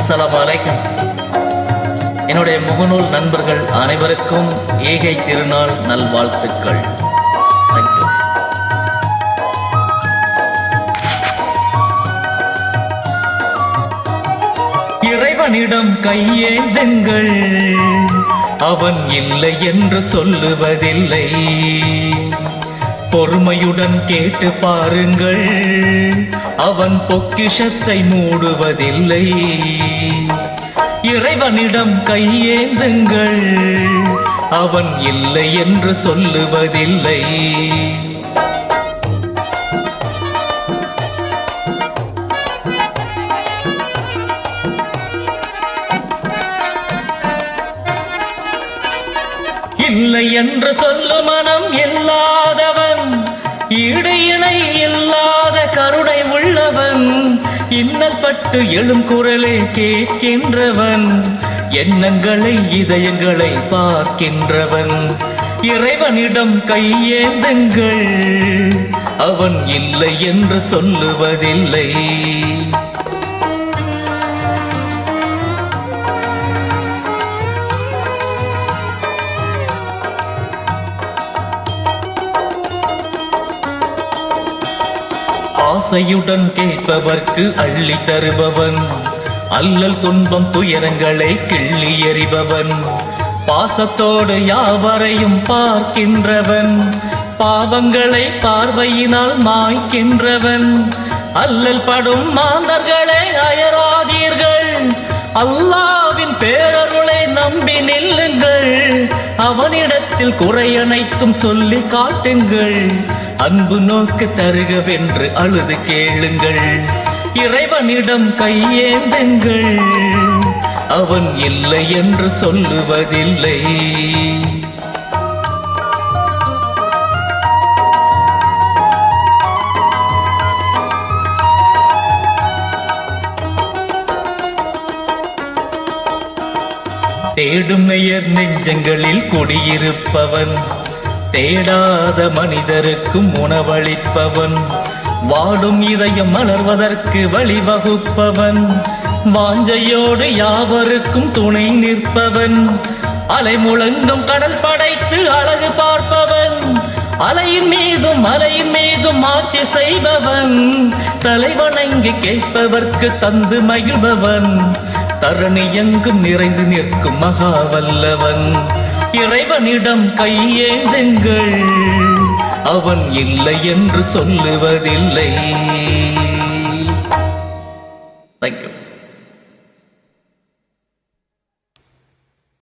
அஸ்ஸலாமு அலைக்கும். என்னுடைய முகநூல் நண்பர்கள் அனைவருக்கும் ஈகை திருநாள் நல்வாழ்த்துக்கள். தேங்க்யூ. இறைவனிடம் கையேந்துங்கள், அவன் இல்லை என்று சொல்லுவதில்லை. பொறுமையுடன் கேட்டு பாருங்கள், அவன் பொக்கிஷத்தை மூடுவதில்லை. இறைவனிடம் கையேந்துங்கள், அவன் இல்லை என்று சொல்லுவதில்லை. இல்லை என்று சொல்லு மனம் இல்லாதவன், ஈடு இணை இல்லாத கருணை உள்ளவன், இன்னல் பட்டு எழும் குரலே கேட்கின்றவன், எண்ணங்களை இதயங்களை பார்க்கின்றவன். இறைவனிடம் கையேந்துங்கள், அவன் இல்லை என்று சொல்லுவதில்லை. ஆசையுடன் கேட்பவர்க்கு அள்ளி தருபவன், அல்லல் துன்பம் துயரங்களை கிள்ளி எறிபவன், பாசத்தோடு யாவரையும் பார்க்கின்றவன், பாவங்களை பார்வையினால் மாய்க்கின்றவன். அல்லல் படும் மாந்தர்களே அயராதீர்கள், அல்லாவின் பேரருளை நம்பி நில்லுங்கள். அவனிடத்தில் குறையனைத்தும் சொல்லி காட்டுங்கள், அன்பு நோக்கு தருகவென்று அழுது கேளுங்கள். இறைவனிடம் கையேந்துங்கள், அவன் இல்லை என்று சொல்லுவதில்லை. தேடும் நேயர் நெஞ்சங்களில் குடியிருப்பவன், தேடாத மனிதருக்கும் உணவளிப்பவன், வாடும் இதயம் மலர்வதற்கு வழிவகுப்பவன், வாஞ்சையோடு யாவருக்கும் துணை நிற்பவன், அலை முழங்கும் கடல் படைத்து அழகு பார்ப்பவன், அலையின் மீதும் ஆட்சி செய்பவன், தலைவணங்கி கேட்பவர்க்கு தந்து மகிழ்பவன், தரணி எங்கும் நிறைந்து நிற்கும் மகாவல்லவன். இறைவனிடம் கையேந்துங்கள், அவன் இல்லை என்று சொல்லுவதில்லை. தேங்க்யூ.